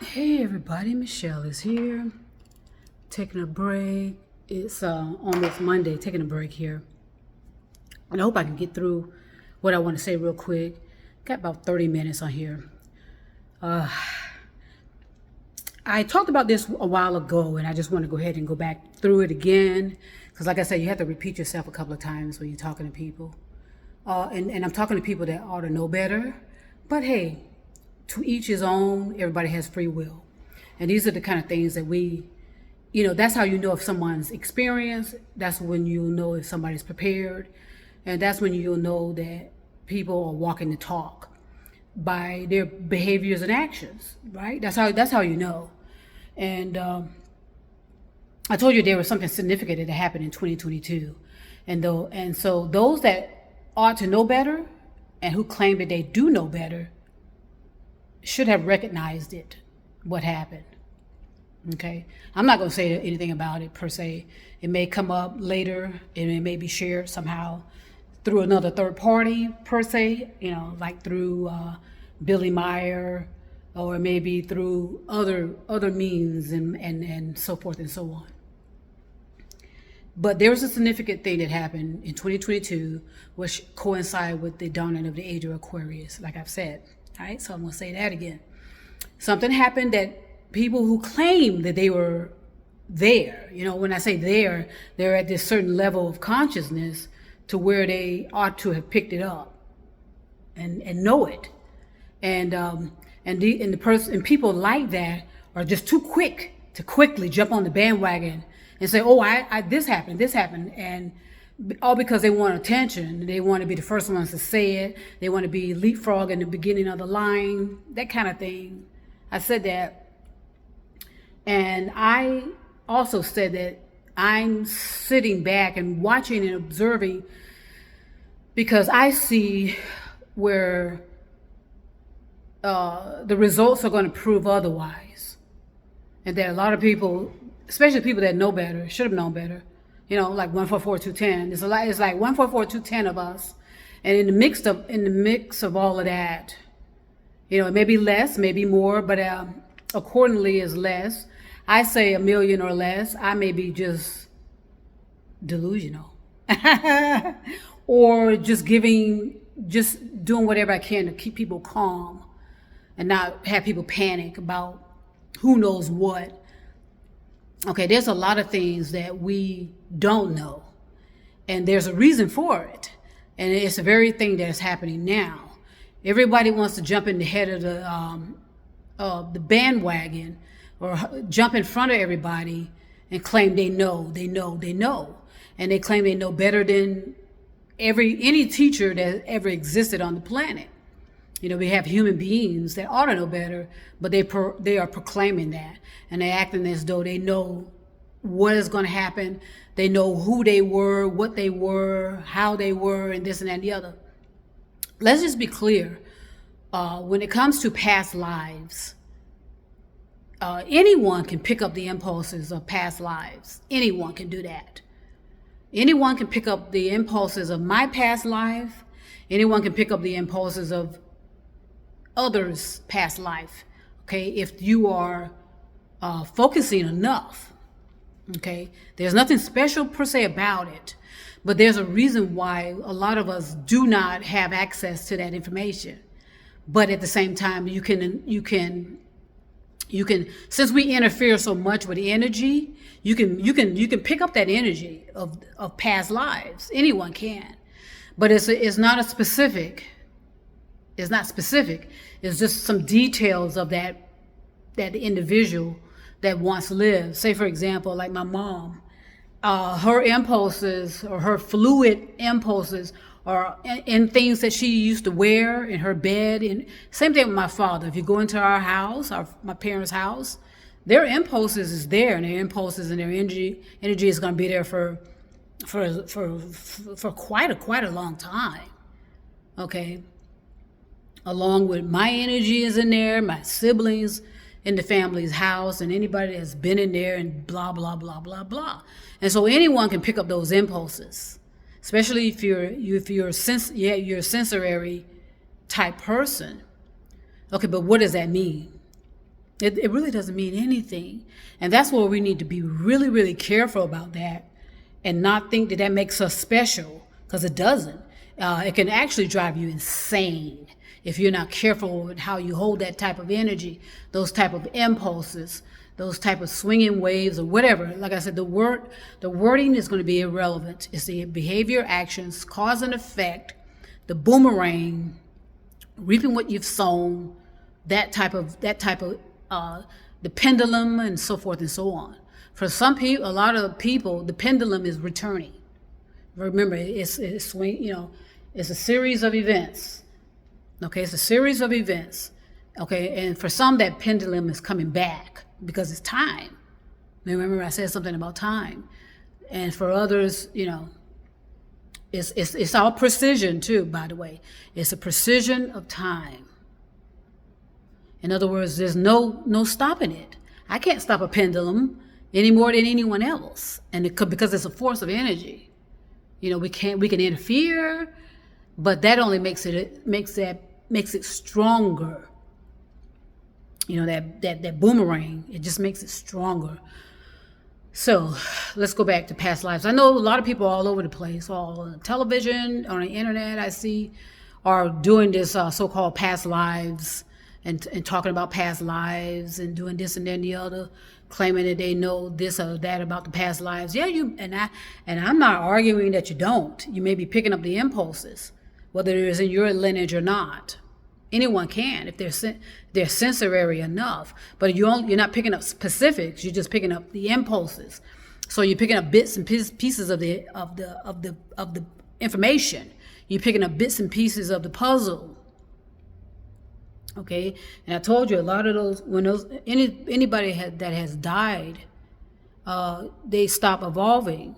Hey everybody, Michelle is here, taking a break. It's almost Monday, taking a break here. And I hope I can get through what I want to say real quick. Got about 30 minutes on here. I talked about this a while ago, and I just want to go ahead and go back through it again. Because like I said, you have to repeat yourself a couple of times when you're talking to people. And I'm talking to people that ought to know better. But hey, to each his own, everybody has free will. And these are the kind of things that that's how you know if someone's experienced. That's when you'll know if somebody's prepared. And that's when you'll know that people are walking the talk by their behaviors and actions, right? That's how you know. And I told you there was something significant that happened in 2022. And so those that ought to know better and who claim that they do know better should have recognized it, what happened. Okay, I'm not going to say anything about it per se. It may come up later and it may be shared somehow through another third party per se, like through Billy Meyer, or maybe through other means and so forth and so on. But there was a significant thing that happened in 2022, which coincided with the dawning of the age of Aquarius, like I've said. All right, so I'm going to say that again. Something happened that people who claim that they were there, when I say there, they're at this certain level of consciousness to where they ought to have picked it up and know it. And people like that are just too quick to quickly jump on the bandwagon and say, oh, this happened. And all because they want attention. They want to be the first ones to say it. They want to be leapfrog in the beginning of the line, that kind of thing. I said that. And I also said that I'm sitting back and watching and observing because I see where the results are going to prove otherwise. And that a lot of people, especially people that know better, should have known better, like 144210. It's like 144210 of us. And in the mix of all of that, it may be less, maybe more, but accordingly is less. I say 1 million or less. I may be just delusional. Or just doing whatever I can to keep people calm and not have people panic about who knows what. Okay, there's a lot of things that we don't know, and there's a reason for it, and it's the very thing that is happening now. Everybody wants to jump in the head of the bandwagon or jump in front of everybody and claim they know, and they claim they know better than any teacher that ever existed on the planet. We have human beings that ought to know better, but they are proclaiming that, and they're acting as though they know what is going to happen. They know who they were, what they were, how they were, and this and that and the other. Let's just be clear. When it comes to past lives, anyone can pick up the impulses of past lives. Anyone can do that. Anyone can pick up the impulses of my past life. Anyone can pick up the impulses of others' past life, okay, if you are focusing enough, okay? There's nothing special per se about it, but there's a reason why a lot of us do not have access to that information. But at the same time, you can, since we interfere so much with energy, you can pick up that energy of past lives. Anyone can, but it's not a specific. It's not specific. It's just some details of that individual that once lived. Say, for example, like my mom, her impulses or her fluid impulses are in things that she used to wear in her bed. And same thing with my father. If you go into our house, my parents' house, their impulses is there, and their impulses and their energy is going to be there for quite a long time. Okay. Along with my energy is in there, my siblings in the family's house, and anybody that's been in there, and blah, blah, blah, blah, blah. And so anyone can pick up those impulses, especially if you're a sensory type person. Okay, but what does that mean? It really doesn't mean anything. And that's where we need to be really, really careful about that and not think that that makes us special, because it doesn't. It can actually drive you insane if you're not careful with how you hold that type of energy, those type of impulses, those type of swinging waves or whatever. Like I said, the wording is going to be irrelevant. It's the behavior, actions, cause and effect, the boomerang, reaping what you've sown, that type of the pendulum and so forth and so on. For some people, a lot of people, the pendulum is returning. Remember, it's swing. It's a series of events. Okay, it's a series of events. Okay, and for some, that pendulum is coming back because it's time. Remember, I said something about time. And for others, it's all precision too. By the way, it's a precision of time. In other words, there's no stopping it. I can't stop a pendulum any more than anyone else, and because it's a force of energy. We can interfere, but that only makes it stronger. That boomerang, it just makes it stronger. So let's go back to past lives. I know a lot of people all over the place, all on television, on the internet, I see, are doing this so-called past lives and talking about past lives and doing this and then the other, claiming that they know this or that about the past lives. Yeah, I'm not arguing that you don't. You may be picking up the impulses, whether it is in your lineage or not. Anyone can if they're sensory enough, but you're not picking up specifics. You're just picking up the impulses. So you're picking up bits and pieces of the information. You're picking up bits and pieces of the puzzle. Okay, and I told you a lot of those, when anybody that has died, they stop evolving,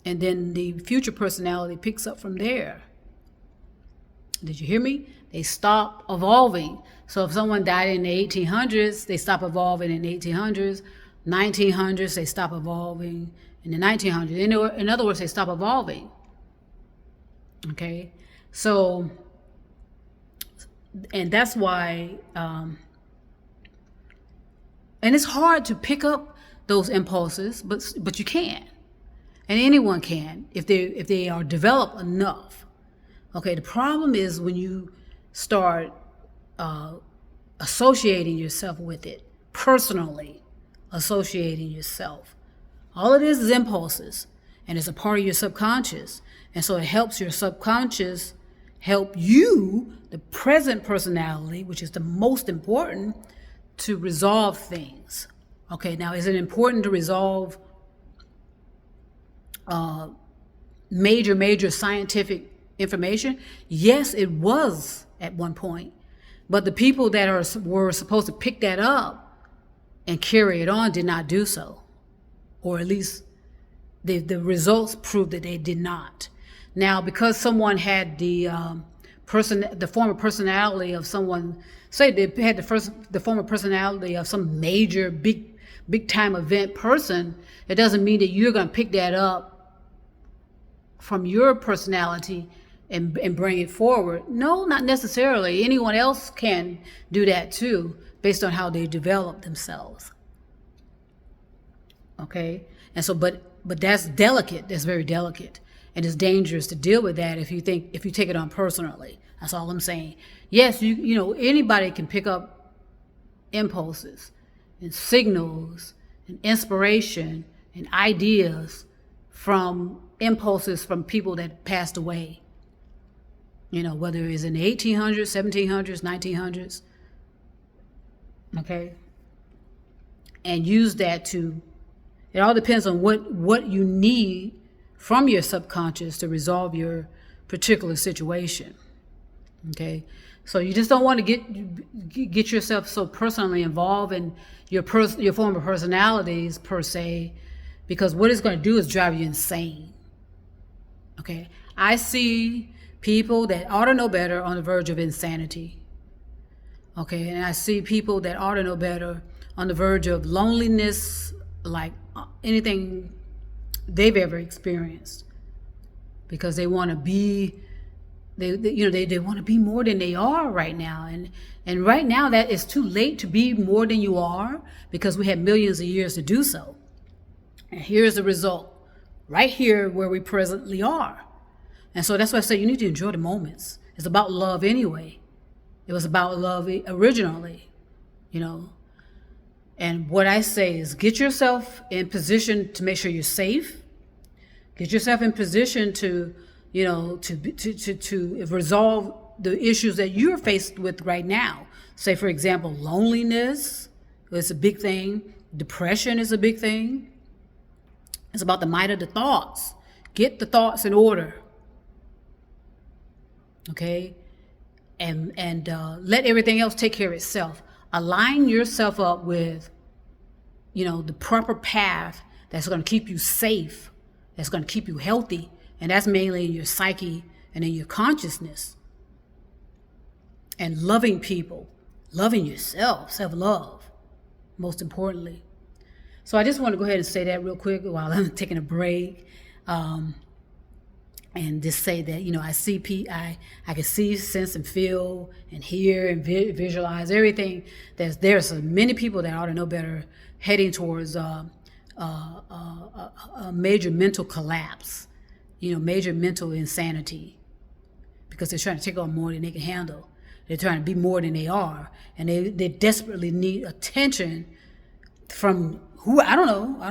and then the future personality picks up from there. Did you hear me? They stop evolving. So if someone died in the 1800s, they stop evolving in the 1800s. 1900s, they stop evolving in the 1900s. In other words, they stop evolving. Okay, so. And that's why, and it's hard to pick up those impulses, but you can, and anyone can if they are developed enough. Okay, the problem is when you start associating yourself with it, personally associating yourself. All it is impulses, and it's a part of your subconscious, and so it helps your subconscious help you, the present personality, which is the most important, to resolve things. Okay, now is it important to resolve major scientific information? Yes, it was at one point. But the people that were supposed to pick that up and carry it on did not do so. Or at least the results proved that they did not. Now, because someone had the former personality of someone, say they had the former personality of some major big time event person, it doesn't mean that you're going to pick that up from your personality and bring it forward. No, not necessarily. Anyone else can do that too, based on how they develop themselves. Okay, and so, but that's delicate. That's very delicate. And it's dangerous to deal with that if you take it on personally. That's all I'm saying. Yes, you anybody can pick up impulses and signals and inspiration and ideas from impulses from people that passed away. Whether it's in the 1800s, 1700s, 1900s. Okay? And use that it all depends on what you need from your subconscious to resolve your particular situation. Okay, so you just don't want to get yourself so personally involved in your former personalities per se, because what it's going to do is drive you insane. Okay, I see people that ought to know better on the verge of insanity. Okay, and I see people that ought to know better on the verge of loneliness, like anything they've ever experienced, because they want to be They want to be more than they are right now, and right now that it's too late to be more than you are, because we had millions of years to do so. And here's the result, right here where we presently are. And so that's why I say you need to enjoy the moments. It's about love anyway. It was about love originally, you know. And what I say is get yourself in position to make sure you're safe. Get yourself in position to, to resolve the issues that you're faced with right now. Say, for example, loneliness is a big thing. Depression is a big thing. It's about the might of the thoughts. Get the thoughts in order. Okay? And let everything else take care of itself. Align yourself up with, the proper path that's going to keep you safe, that's going to keep you healthy, and that's mainly in your psyche and in your consciousness. And loving people, loving yourself, self-love, most importantly. So I just want to go ahead and say that real quick while I'm taking a break. And just say that, I can see, sense, and feel, and hear, and visualize everything. There's so many people that ought to know better, heading towards a major mental collapse, major mental insanity, because they're trying to take on more than they can handle. They're trying to be more than they are, and they desperately need attention from who I don't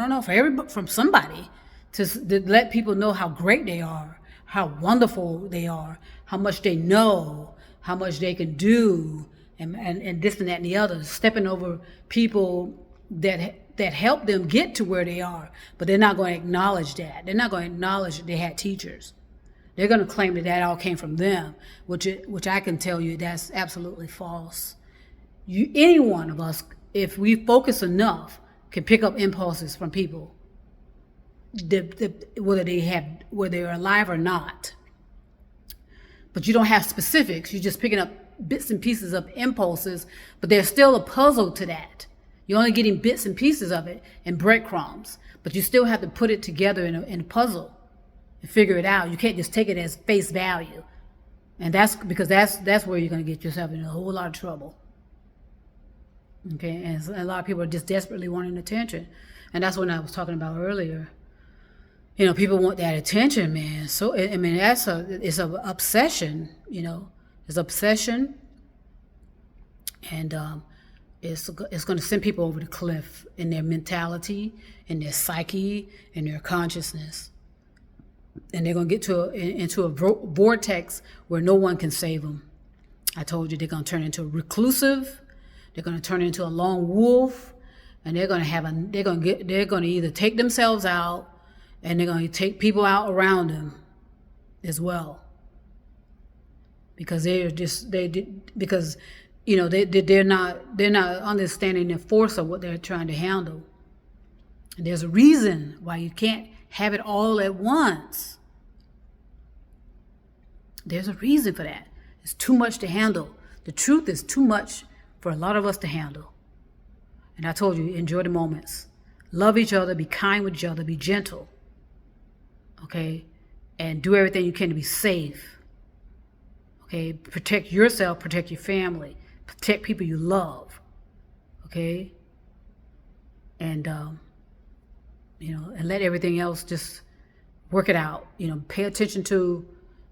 know, from somebody to let people know how great they are, how wonderful they are, how much they know, how much they can do, and this and that and the other, stepping over people that help them get to where they are. But they're not going to acknowledge that. They're not going to acknowledge that they had teachers. They're going to claim that all came from them, which I can tell you that's absolutely false. Any one of us, if we focus enough, can pick up impulses from people, whether they're alive or not. But you don't have specifics. You're just picking up bits and pieces of impulses, but there's still a puzzle to that. You're only getting bits and pieces of it and breadcrumbs, but you still have to put it together in a puzzle and figure it out. You can't just take it as face value. And that's because that's where you're going to get yourself in a whole lot of trouble. Okay, and a lot of people are just desperately wanting attention. And that's what I was talking about earlier. People want that attention, man. So, I mean, it's an obsession, It's obsession. And it's going to send people over the cliff in their mentality, in their psyche, in their consciousness. And they're going to get into a vortex where no one can save them. I told you they're going to turn into a reclusive. They're going to turn into a lone wolf. And they're going to either take themselves out, and they're going to take people out around them as well, because they're not understanding the force of what they're trying to handle. And there's a reason why you can't have it all at once. There's a reason for that. It's too much to handle. The truth is too much for a lot of us to handle. And I told you, enjoy the moments. Love each other, be kind with each other, be gentle. Okay? And do everything you can to be safe. Okay? Protect yourself, protect your family, protect people you love. Okay? And, and let everything else just work it out. Pay attention to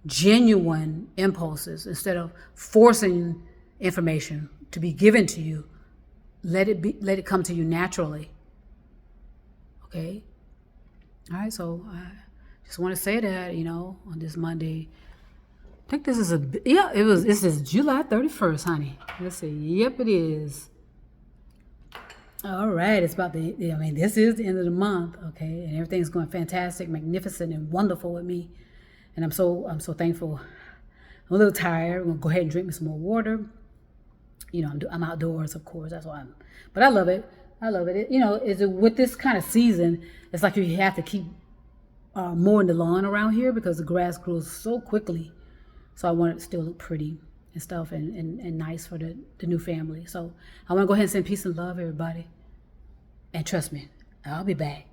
genuine impulses instead of forcing information to be given to you. Let it come to you naturally. Okay? All right, so I just want to say that, on this Monday. I think this is July 31st, honey. Let's see. Yep, it is. All right, it's about this is the end of the month, okay? And everything's going fantastic, magnificent, and wonderful with me. And I'm so thankful. I'm a little tired. I'm going to go ahead and drink me some more water. I'm outdoors, of course. That's why but I love it. I love it. With this kind of season, it's like you have to keep mowing the lawn around here because the grass grows so quickly. So I want it to still look pretty and stuff and nice for the new family. So I want to go ahead and send peace and love, everybody. And trust me, I'll be back.